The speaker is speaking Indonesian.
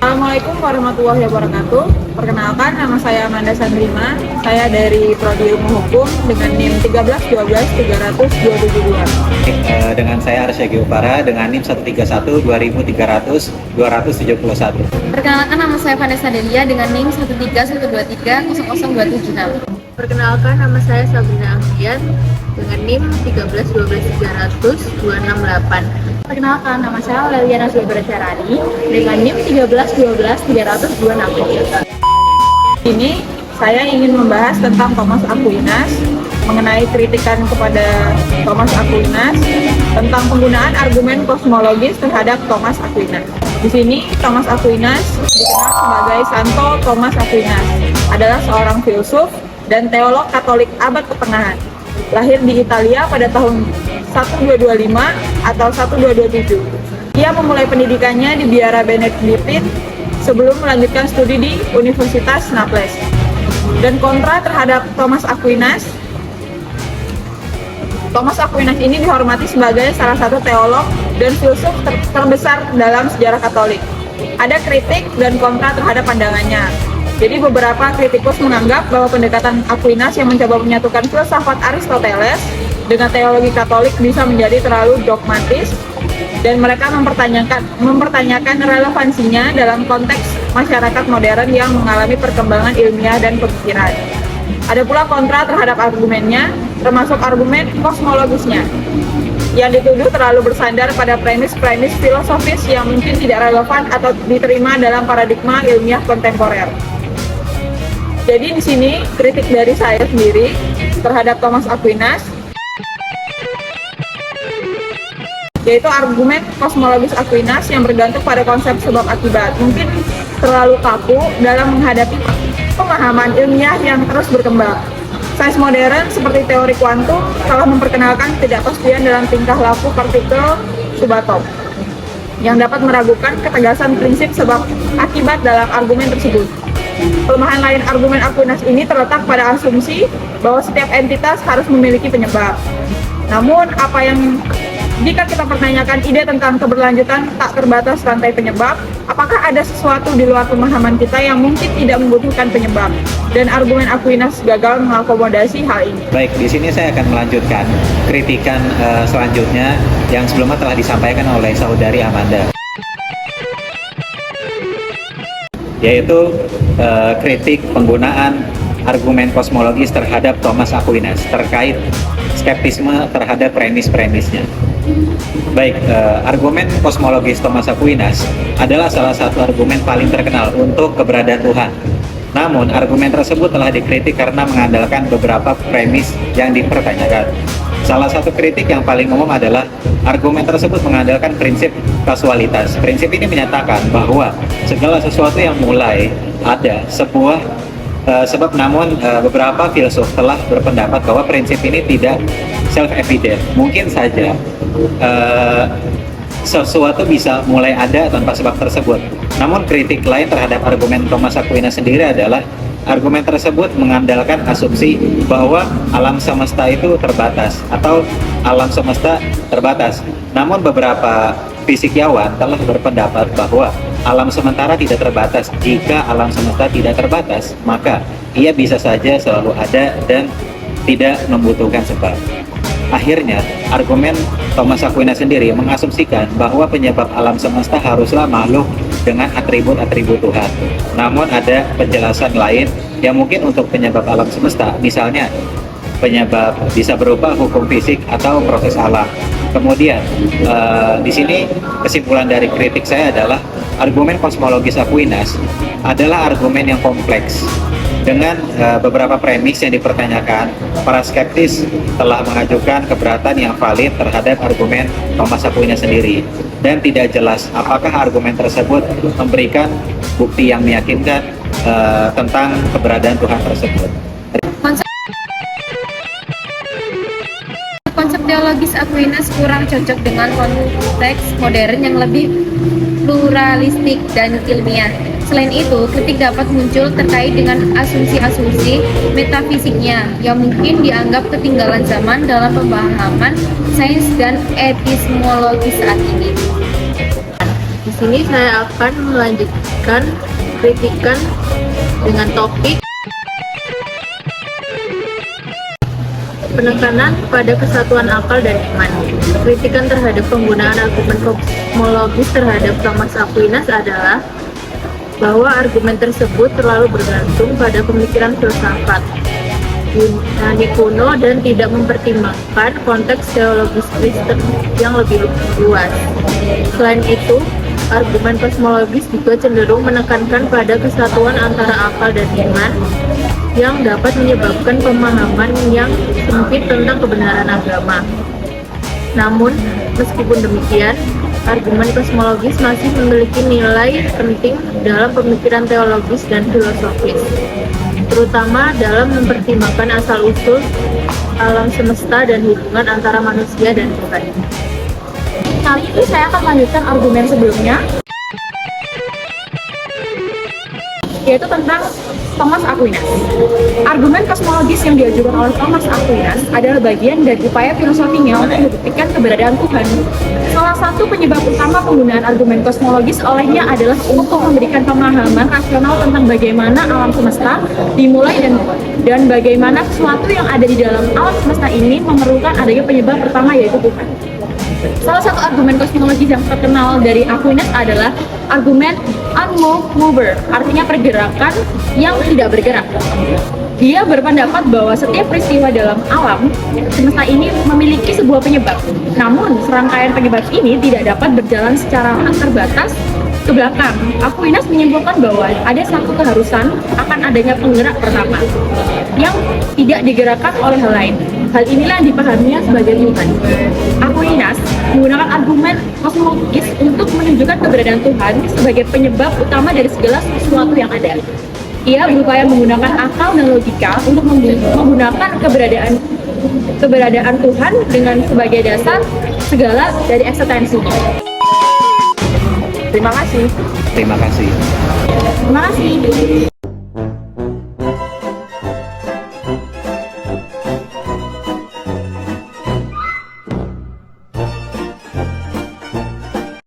Assalamualaikum warahmatullahi wabarakatuh. Perkenalkan, nama saya Amanda Sandrima. Saya dari Prodi Ilmu Hukum dengan NIM 1312300 Dengan saya Arsya Giovara dengan NIM 131-2300-271. Perkenalkan, nama saya Vanessa Delia dengan NIM 13123000276. Perkenalkan, nama saya Sabrina Anggian dengan NIM 1312300-268. Perkenalkan, nama saya Leliana Sulbara Syarani dengan NIM 1312300-268. Ini saya ingin membahas tentang Thomas Aquinas, mengenai kritikan kepada Thomas Aquinas tentang penggunaan argumen kosmologis terhadap Thomas Aquinas. Di sini Thomas Aquinas dikenal sebagai Santo Thomas Aquinas, adalah seorang filsuf dan teolog Katolik abad pertengahan. Lahir di Italia pada tahun 1225 atau 1227. Ia memulai pendidikannya di Biara Benediktin sebelum melanjutkan studi di Universitas Naples. Dan kontra terhadap Thomas Aquinas ini dihormati sebagai salah satu teolog dan filsuf terbesar dalam sejarah Katolik. Ada kritik dan kontra terhadap pandangannya. Jadi beberapa kritikus menganggap bahwa pendekatan Aquinas yang mencoba menyatukan filsafat Aristoteles dengan teologi Katolik bisa menjadi terlalu dogmatis, dan mereka mempertanyakan relevansinya dalam konteks masyarakat modern yang mengalami perkembangan ilmiah dan pemikiran. Ada pula kontra terhadap argumennya, termasuk argumen kosmologisnya, yang dituduh terlalu bersandar pada premis-premis filosofis yang mungkin tidak relevan atau diterima dalam paradigma ilmiah kontemporer. Jadi di sini kritik dari saya sendiri terhadap Thomas Aquinas, yaitu argumen kosmologis Aquinas yang bergantung pada konsep sebab akibat. Mungkin terlalu kaku dalam menghadapi pemahaman ilmiah yang terus berkembang. Sains modern seperti teori kuantum telah memperkenalkan ketidakpastian dalam tingkah laku partikel subatom yang dapat meragukan ketegasan prinsip sebab akibat dalam argumen tersebut. Kelemahan lain argumen Aquinas ini terletak pada asumsi bahwa setiap entitas harus memiliki penyebab. Namun, jika kita pertanyakan ide tentang keberlanjutan tak terbatas rantai penyebab, apakah ada sesuatu di luar pemahaman kita yang mungkin tidak membutuhkan penyebab? Dan argumen Aquinas gagal mengakomodasi hal ini. Baik, di sini saya akan melanjutkan kritikan selanjutnya yang sebelumnya telah disampaikan oleh saudari Amanda, yaitu kritik penggunaan argumen kosmologis terhadap Thomas Aquinas terkait skeptisme terhadap premis-premisnya. Baik, argumen kosmologis Thomas Aquinas adalah salah satu argumen paling terkenal untuk keberadaan Tuhan. Namun, argumen tersebut telah dikritik karena mengandalkan beberapa premis yang dipertanyakan. Salah satu kritik yang paling umum adalah argumen tersebut mengandalkan prinsip kasualitas. Prinsip ini menyatakan bahwa segala sesuatu yang mulai ada sebuah sebab, namun beberapa filsuf telah berpendapat bahwa prinsip ini tidak self-evident. Mungkin saja sesuatu bisa mulai ada tanpa sebab tersebut. Namun kritik lain terhadap argumen Thomas Aquinas sendiri adalah argumen tersebut mengandalkan asumsi bahwa alam semesta itu terbatas atau alam semesta terbatas. Namun beberapa fisikawan telah berpendapat bahwa alam sementara tidak terbatas. Jika alam semesta tidak terbatas, maka ia bisa saja selalu ada dan tidak membutuhkan sebab. Akhirnya, argumen Thomas Aquinas sendiri mengasumsikan bahwa penyebab alam semesta haruslah makhluk dengan atribut-atribut Tuhan. Namun ada penjelasan lain yang mungkin untuk penyebab alam semesta, misalnya penyebab bisa berupa hukum fisik atau proses alam. Kemudian di sini kesimpulan dari kritik saya adalah argumen kosmologis Aquinas adalah argumen yang kompleks. Dengan beberapa premis yang dipertanyakan, para skeptis telah mengajukan keberatan yang valid terhadap argumen Thomas Aquinas sendiri, dan tidak jelas apakah argumen tersebut memberikan bukti yang meyakinkan tentang keberadaan Tuhan tersebut. Konsep teologis Aquinas kurang cocok dengan konteks modern yang lebih pluralistik dan ilmiah. Selain itu, kritik dapat muncul terkait dengan asumsi-asumsi metafisiknya yang mungkin dianggap ketinggalan zaman dalam pemahaman sains dan epistemologi saat ini. Di sini saya akan melanjutkan kritikan dengan topik penekanan pada kesatuan akal dan iman. Kritikan terhadap penggunaan argumen kosmologis terhadap Thomas Aquinas adalah bahwa argumen tersebut terlalu bergantung pada pemikiran filsafat Yunani kuno dan tidak mempertimbangkan konteks teologis Kristen yang lebih luas. Selain itu, argumen kosmologis juga cenderung menekankan pada kesatuan antara akal dan iman yang dapat menyebabkan pemahaman yang sempit tentang kebenaran agama. Namun, meskipun demikian, argumen kosmologis masih memiliki nilai penting dalam pemikiran teologis dan filosofis, terutama dalam mempertimbangkan asal-usul alam semesta dan hubungan antara manusia dan Tuhan. Kali ini saya akan melanjutkan argumen sebelumnya, yaitu tentang Thomas Aquinas. Argumen kosmologis yang diajukan oleh Thomas Aquinas adalah bagian dari upaya filosofinya untuk membuktikan keberadaan Tuhan. Salah satu penyebab utama penggunaan argumen kosmologis olehnya adalah untuk memberikan pemahaman rasional tentang bagaimana alam semesta dimulai dan bagaimana sesuatu yang ada di dalam alam semesta ini memerlukan adanya penyebab pertama, yaitu Tuhan. Salah satu argumen kosmologis yang terkenal dari Aquinas adalah argumen unmoved mover, artinya pergerakan yang tidak bergerak. Dia berpendapat bahwa setiap peristiwa dalam alam semesta ini memiliki sebuah penyebab. Namun, serangkaian penyebab ini tidak dapat berjalan secara terbatas ke belakang. Aquinas menyimpulkan bahwa ada satu keharusan akan adanya penggerak pertama yang tidak digerakkan oleh hal lain. Hal inilah yang dipahaminya sebagai Tuhan. Aquinas menggunakan argumen kosmologis untuk menunjukkan keberadaan Tuhan sebagai penyebab utama dari segala sesuatu yang ada. Ia berupaya menggunakan akal dan logika untuk menggunakan keberadaan Tuhan dengan sebagai dasar segala dari eksistensinya. Terima kasih. Terima kasih. Terima kasih.